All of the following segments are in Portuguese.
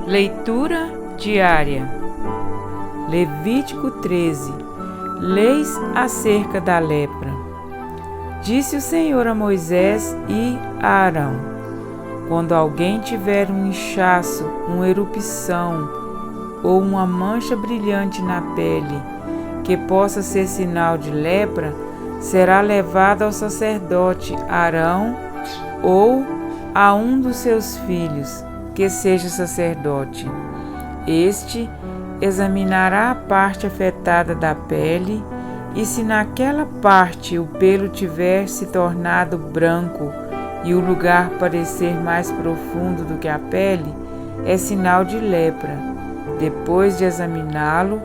Leitura diária. Levítico 13. Leis acerca da lepra. Disse o Senhor a Moisés e a Arão: quando alguém tiver um inchaço, uma erupção ou uma mancha brilhante na pele, que possa ser sinal de lepra, será levado ao sacerdote Arão ou a um dos seus filhos, que seja sacerdote. Este examinará a parte afetada da pele, e se naquela parte o pelo tiver se tornado branco e o lugar parecer mais profundo do que a pele, é sinal de lepra. Depois de examiná-lo,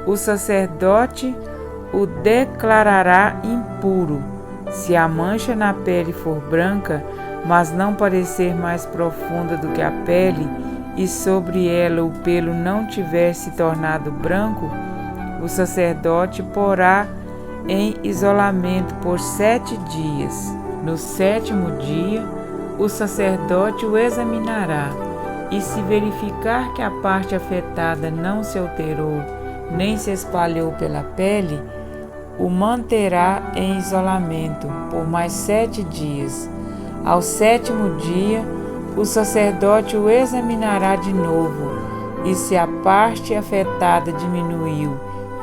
o sacerdote o declarará impuro. Se a mancha na pele for branca, mas não parecer mais profunda do que a pele, e sobre ela o pelo não tiver se tornado branco, o sacerdote porá em isolamento por 7 dias. No 7º dia, o sacerdote o examinará, e se verificar que a parte afetada não se alterou, nem se espalhou pela pele, o manterá em isolamento por mais 7 dias. Ao 7º dia, o sacerdote o examinará de novo, e se a parte afetada diminuiu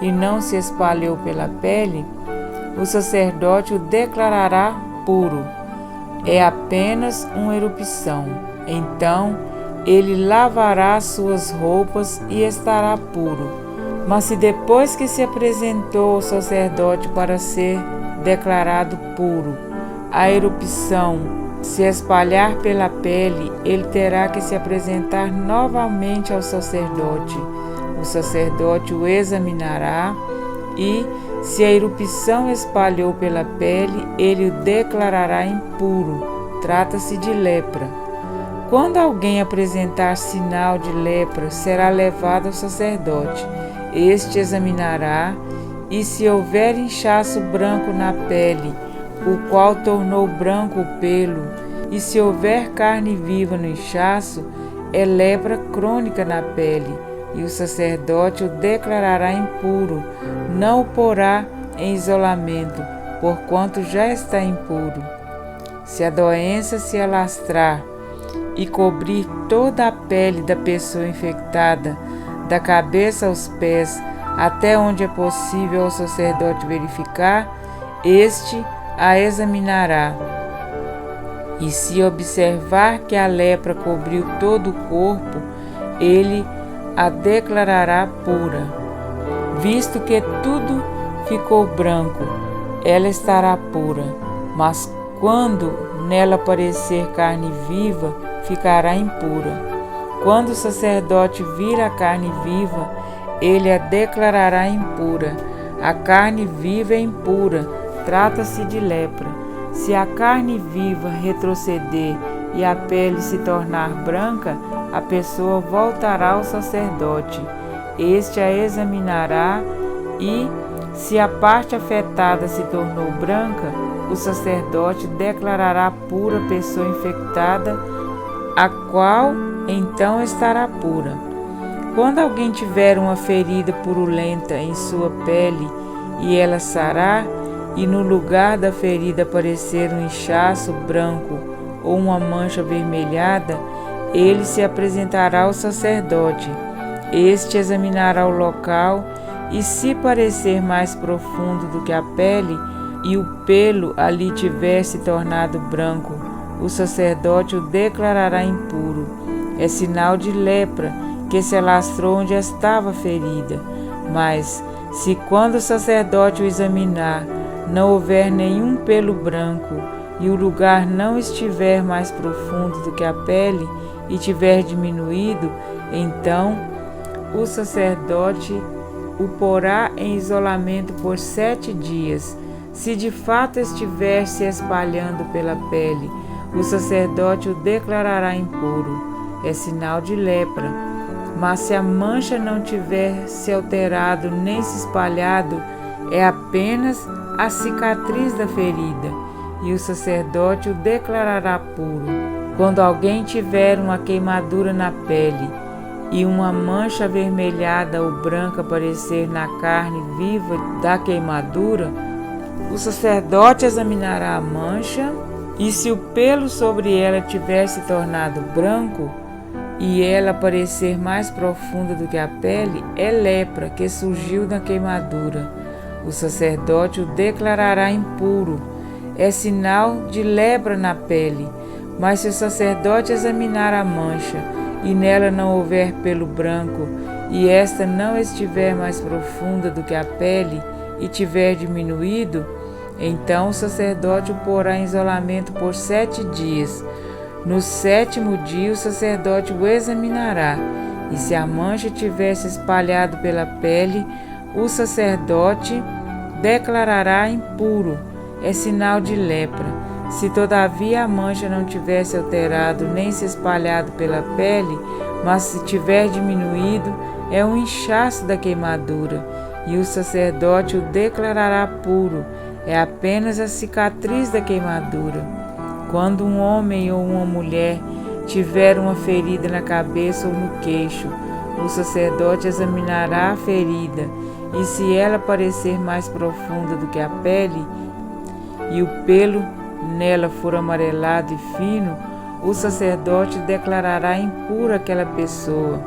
e não se espalhou pela pele, o sacerdote o declarará puro. É apenas uma erupção. Então, ele lavará suas roupas e estará puro. Mas se depois que se apresentou ao sacerdote para ser declarado puro, a erupção se espalhar pela pele, ele terá que se apresentar novamente ao sacerdote. O sacerdote o examinará e, se a erupção espalhou pela pele, ele o declarará impuro. Trata-se de lepra. Quando alguém apresentar sinal de lepra, será levado ao sacerdote. Este examinará, e se houver inchaço branco na pele, o qual tornou branco o pelo, e se houver carne viva no inchaço, é lepra crônica na pele, e o sacerdote o declarará impuro, não o porá em isolamento, porquanto já está impuro. Se a doença se alastrar e cobrir toda a pele da pessoa infectada, da cabeça aos pés, até onde é possível ao sacerdote verificar, este a examinará. E se observar que a lepra cobriu todo o corpo, ele a declarará pura. Visto que tudo ficou branco, ela estará pura, mas quando nela aparecer carne viva, ficará impura. Quando o sacerdote vir a carne viva, ele a declarará impura. A carne viva é impura, trata-se de lepra. Se a carne viva retroceder e a pele se tornar branca, a pessoa voltará ao sacerdote. Este a examinará e, se a parte afetada se tornou branca, o sacerdote declarará pura a pessoa infectada, a qual então estará pura. Quando alguém tiver uma ferida purulenta em sua pele e ela sarar, e no lugar da ferida aparecer um inchaço branco ou uma mancha avermelhada, ele se apresentará ao sacerdote. Este examinará o local, e se parecer mais profundo do que a pele, e o pelo ali tiver se tornado branco, o sacerdote o declarará impuro. É sinal de lepra, que se alastrou onde estava a ferida. Mas, se quando o sacerdote o examinar, não houver nenhum pelo branco, e o lugar não estiver mais profundo do que a pele, e tiver diminuído, então o sacerdote o porá em isolamento por 7 dias. Se de fato estiver se espalhando pela pele, o sacerdote o declarará impuro. É sinal de lepra. Mas se a mancha não tiver se alterado nem se espalhado, é apenas a cicatriz da ferida, e o sacerdote o declarará puro. Quando alguém tiver uma queimadura na pele, e uma mancha avermelhada ou branca aparecer na carne viva da queimadura, o sacerdote examinará a mancha, e se o pelo sobre ela tiver se tornado branco e ela parecer mais profunda do que a pele, é lepra que surgiu da queimadura. O sacerdote o declarará impuro. É sinal de lepra na pele. Mas se o sacerdote examinar a mancha e nela não houver pelo branco, e esta não estiver mais profunda do que a pele e tiver diminuído, então o sacerdote o porá em isolamento por 7 dias. No 7º dia o sacerdote o examinará, e se a mancha tiver se espalhado pela pele, o sacerdote declarará impuro. É sinal de lepra. Se todavia a mancha não tivesse alterado nem se espalhado pela pele, mas se tiver diminuído, é um inchaço da queimadura, e o sacerdote o declarará puro. É apenas a cicatriz da queimadura. Quando um homem ou uma mulher tiver uma ferida na cabeça ou no queixo, o sacerdote examinará a ferida, e se ela parecer mais profunda do que a pele, e o pelo nela for amarelado e fino, o sacerdote declarará impura aquela pessoa.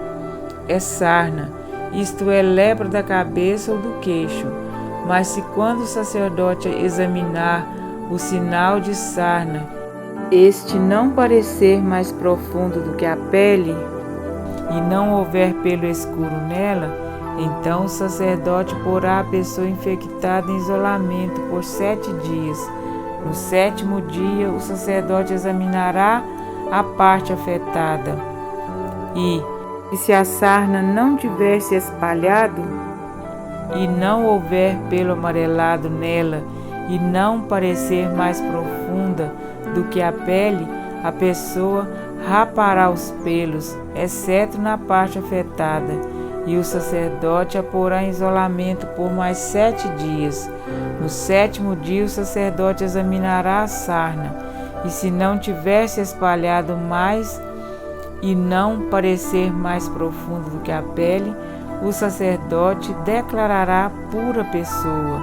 É sarna, isto é, lepra da cabeça ou do queixo. Mas se quando o sacerdote examinar o sinal de sarna, este não parecer mais profundo do que a pele, e não houver pelo escuro nela, então o sacerdote porá a pessoa infectada em isolamento por 7 dias. No 7º dia, o sacerdote examinará a parte afetada. E se a sarna não tiver se espalhado, e não houver pelo amarelado nela, e não parecer mais profunda do que a pele, a pessoa rapará os pelos, exceto na parte afetada, e o sacerdote a porá em isolamento por mais 7 dias. No 7º dia o sacerdote examinará a sarna, e se não tiver se espalhado mais e não parecer mais profundo do que a pele, o sacerdote declarará pura a pessoa.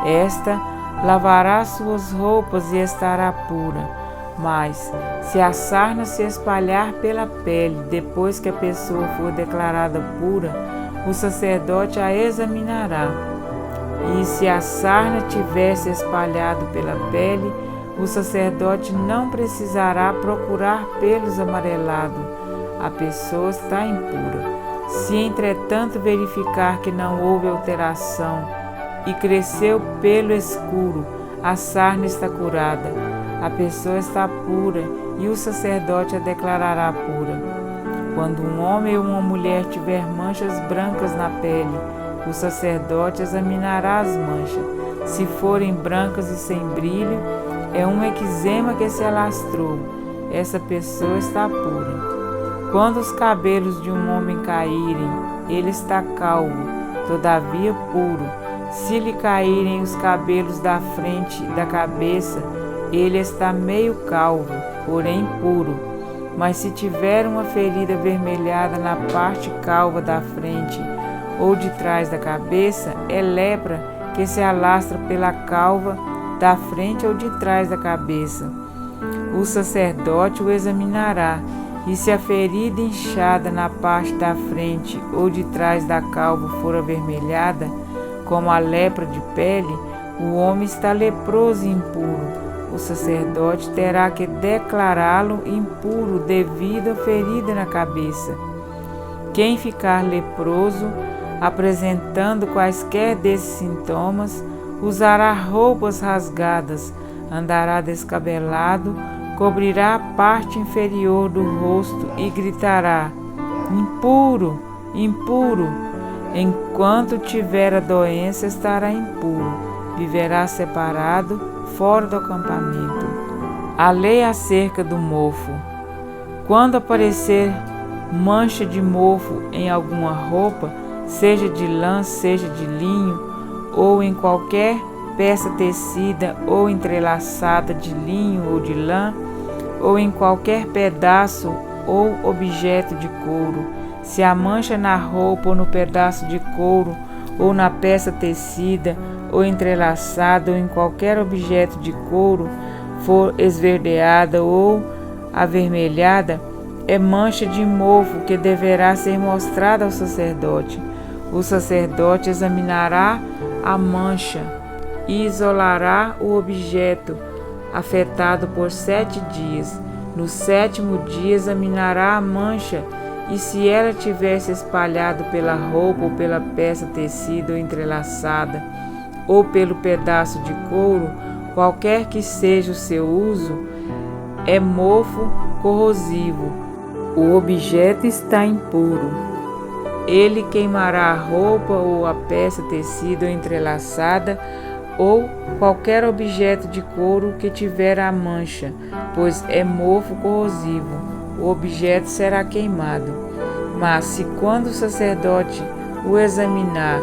Esta lavará suas roupas e estará pura. Mas, se a sarna se espalhar pela pele depois que a pessoa for declarada pura, o sacerdote a examinará. E se a sarna tiver se espalhado pela pele, o sacerdote não precisará procurar pelos amarelados. A pessoa está impura. Se, entretanto, verificar que não houve alteração e cresceu pelo escuro, a sarna está curada. A pessoa está pura e o sacerdote a declarará pura. Quando um homem ou uma mulher tiver manchas brancas na pele, o sacerdote examinará as manchas. Se forem brancas e sem brilho, é um eczema que se alastrou. Essa pessoa está pura. Quando os cabelos de um homem caírem, ele está calvo, todavia puro. Se lhe caírem os cabelos da frente da cabeça, ele está meio calvo, porém puro. Mas se tiver uma ferida avermelhada na parte calva da frente ou de trás da cabeça, é lepra que se alastra pela calva da frente ou de trás da cabeça. O sacerdote o examinará, e se a ferida inchada na parte da frente ou de trás da calva for avermelhada, como a lepra de pele, o homem está leproso e impuro. O sacerdote terá que declará-lo impuro devido à ferida na cabeça. Quem ficar leproso, apresentando quaisquer desses sintomas, usará roupas rasgadas, andará descabelado, cobrirá a parte inferior do rosto e gritará: impuro, impuro. Enquanto tiver a doença, estará impuro, viverá separado, fora do acampamento. A lei acerca do mofo. Quando aparecer mancha de mofo em alguma roupa, seja de lã, seja de linho, ou em qualquer peça tecida ou entrelaçada de linho ou de lã, ou em qualquer pedaço ou objeto de couro, Se a mancha na roupa ou no pedaço de couro ou na peça tecida ou entrelaçada ou em qualquer objeto de couro for esverdeada ou avermelhada, é mancha de mofo que deverá ser mostrada ao sacerdote. O sacerdote examinará a mancha e isolará o objeto afetado por 7 dias. No 7º dia examinará a mancha e se ela tiver se espalhado pela roupa ou pela peça tecida ou entrelaçada ou pelo pedaço de couro, qualquer que seja o seu uso, é mofo corrosivo. O objeto está impuro. Ele queimará a roupa ou a peça tecida ou entrelaçada ou qualquer objeto de couro que tiver a mancha, pois é mofo corrosivo. O objeto será queimado. Mas se quando o sacerdote o examinar,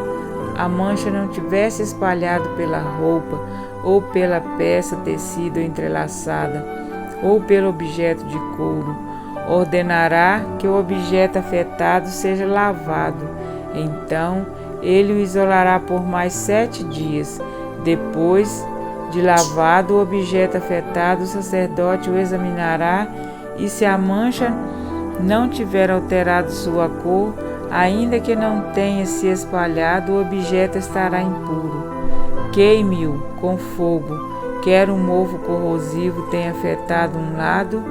a mancha não tiver se espalhado pela roupa ou pela peça tecida ou entrelaçada ou pelo objeto de couro, ordenará que o objeto afetado seja lavado. Então ele o isolará por mais 7 dias. Depois de lavado o objeto afetado, o sacerdote o examinará e se a mancha não tiver alterado sua cor, ainda que não tenha se espalhado, o objeto estará impuro. Queime-o com fogo, quer o mofo corrosivo tenha afetado um lado,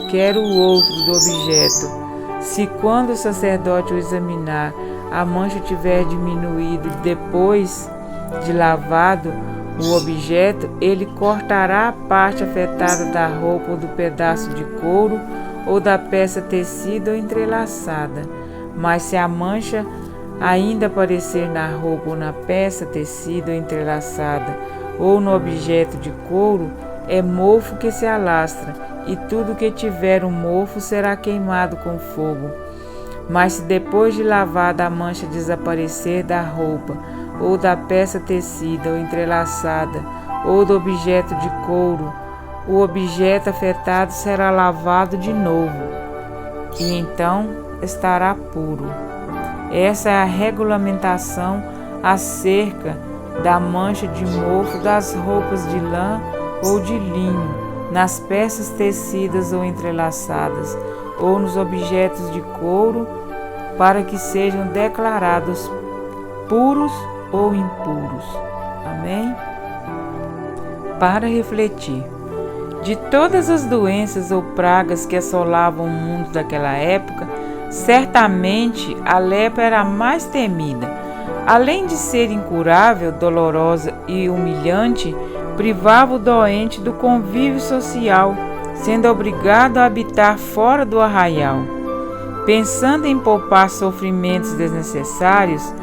quer o outro do objeto. Se quando o sacerdote o examinar, a mancha tiver diminuído depois de lavado o objeto, ele cortará a parte afetada da roupa ou do pedaço de couro ou da peça tecida ou entrelaçada. Mas se a mancha ainda aparecer na roupa ou na peça tecida ou entrelaçada ou no objeto de couro, é mofo que se alastra, e tudo que tiver um mofo será queimado com fogo. Mas se depois de lavada a mancha desaparecer da roupa ou da peça tecida ou entrelaçada ou do objeto de couro, o objeto afetado será lavado de novo, e então estará puro. Essa é a regulamentação acerca da mancha de mofo das roupas de lã ou de linho, nas peças tecidas ou entrelaçadas, ou nos objetos de couro, para que sejam declarados puros ou impuros. Amém? Para refletir. De todas as doenças ou pragas que assolavam o mundo daquela época, certamente a lepra era a mais temida. Além de ser incurável, dolorosa e humilhante, privava o doente do convívio social, sendo obrigado a habitar fora do arraial. Pensando em poupar sofrimentos desnecessários,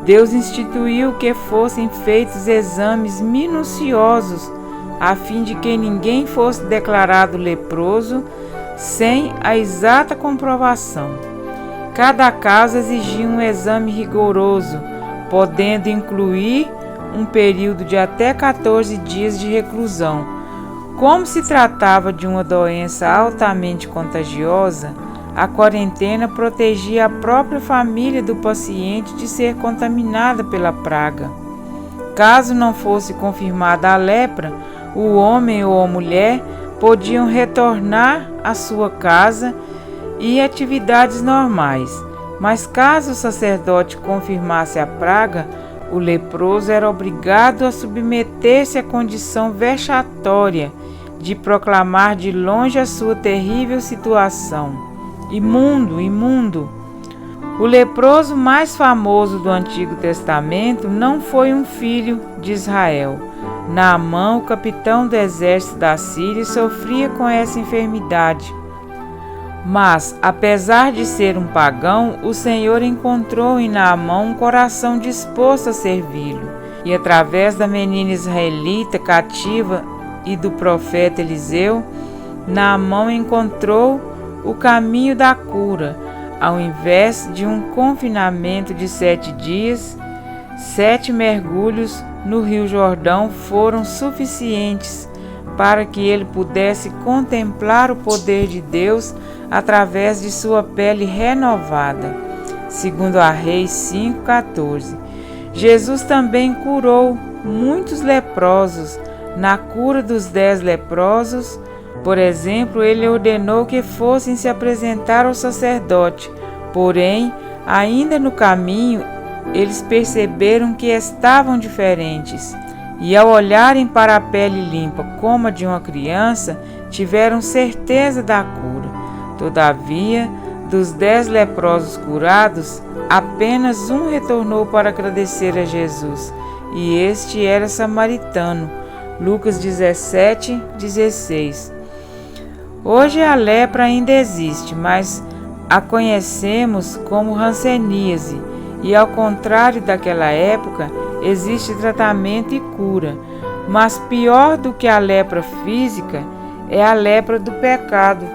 Deus instituiu que fossem feitos exames minuciosos, a fim de que ninguém fosse declarado leproso sem a exata comprovação. Cada caso exigia um exame rigoroso, podendo incluir um período de até 14 dias de reclusão. Como se tratava de uma doença altamente contagiosa, a quarentena protegia a própria família do paciente de ser contaminada pela praga. Caso não fosse confirmada a lepra, o homem ou a mulher podiam retornar à sua casa e atividades normais. Mas caso o sacerdote confirmasse a praga, o leproso era obrigado a submeter-se à condição vexatória de proclamar de longe a sua terrível situação. Imundo, imundo! O leproso mais famoso do Antigo Testamento não foi um filho de Israel. Naamã, o capitão do exército da Síria, sofria com essa enfermidade. Mas, apesar de ser um pagão, o Senhor encontrou em Naamã um coração disposto a servi-lo. E através da menina israelita cativa e do profeta Eliseu, Naamã encontrou o caminho da cura. Ao invés de um confinamento de 7 dias, 7 mergulhos no Rio Jordão foram suficientes para que ele pudesse contemplar o poder de Deus através de sua pele renovada. Segundo a Reis 5,14. Jesus também curou muitos leprosos. Na cura dos 10 leprosos, por exemplo, ele ordenou que fossem se apresentar ao sacerdote. Porém, ainda no caminho, eles perceberam que estavam diferentes. E ao olharem para a pele limpa como a de uma criança, tiveram certeza da cura. Todavia, dos 10 leprosos curados, apenas um retornou para agradecer a Jesus, e este era samaritano. Lucas 17:16. Hoje a lepra ainda existe, mas a conhecemos como hanseníase, e ao contrário daquela época, existe tratamento e cura. Mas pior do que a lepra física é a lepra do pecado.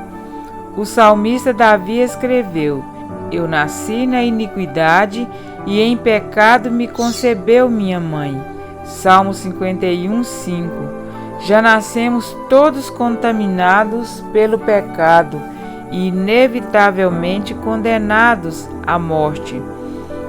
O salmista Davi escreveu: Eu nasci na iniquidade e em pecado me concebeu minha mãe. Salmo 51:5. Já nascemos todos contaminados pelo pecado e inevitavelmente condenados à morte.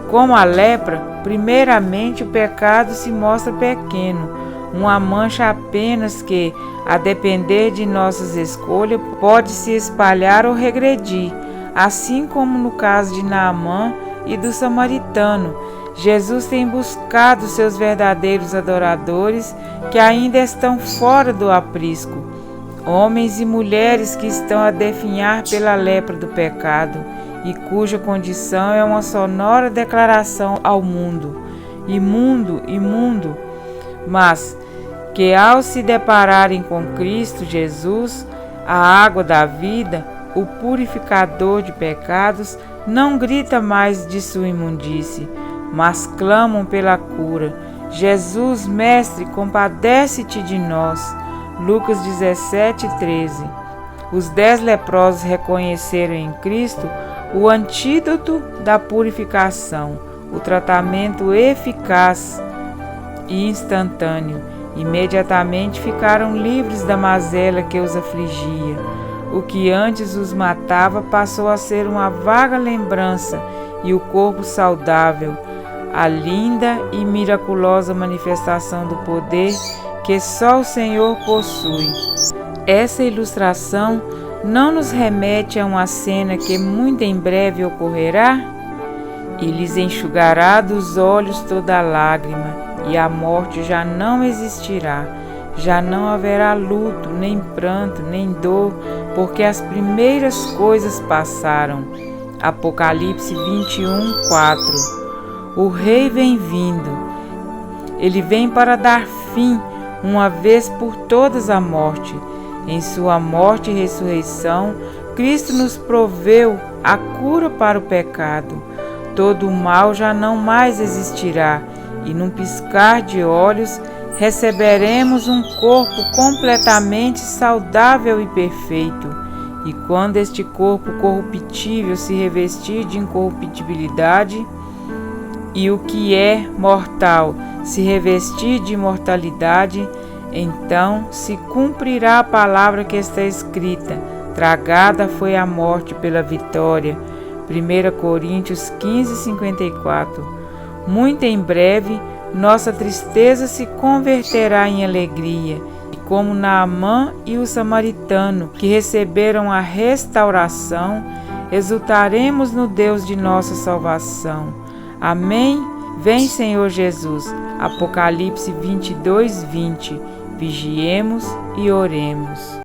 Como a lepra, primeiramente o pecado se mostra pequeno, uma mancha apenas que, a depender de nossas escolhas, pode se espalhar ou regredir, assim como no caso de Naamã e do samaritano. Jesus tem buscado seus verdadeiros adoradores que ainda estão fora do aprisco, homens e mulheres que estão a definhar pela lepra do pecado e cuja condição é uma sonora declaração ao mundo: imundo, imundo, mas que ao se depararem com Cristo Jesus, a água da vida, o purificador de pecados, não grita mais de sua imundície, mas clamam pela cura. Jesus, Mestre, compadece-te de nós. Lucas 17:13. Os 10 leprosos reconheceram em Cristo o antídoto da purificação, o tratamento eficaz e instantâneo. Imediatamente ficaram livres da mazela que os afligia. O que antes os matava passou a ser uma vaga lembrança, e o corpo saudável, a linda e miraculosa manifestação do poder que só o Senhor possui. Essa ilustração não nos remete a uma cena que muito em breve ocorrerá? E lhes enxugará dos olhos toda lágrima, e a morte já não existirá. Já não haverá luto, nem pranto, nem dor, porque as primeiras coisas passaram. Apocalipse 21:4. O Rei vem vindo. Ele vem para dar fim, uma vez por todas, à morte. Em sua morte e ressurreição, Cristo nos proveu a cura para o pecado. Todo o mal já não mais existirá, e num piscar de olhos receberemos um corpo completamente saudável e perfeito. E quando este corpo corruptível se revestir de incorruptibilidade, e o que é mortal se revestir de imortalidade, então se cumprirá a palavra que está escrita: tragada foi a morte pela vitória. 1 Coríntios 15:54. Muito em breve, nossa tristeza se converterá em alegria, e como Naamã e o samaritano, que receberam a restauração, exultaremos no Deus de nossa salvação. Amém? Vem, Senhor Jesus. Apocalipse 22:20. Vigiemos e oremos.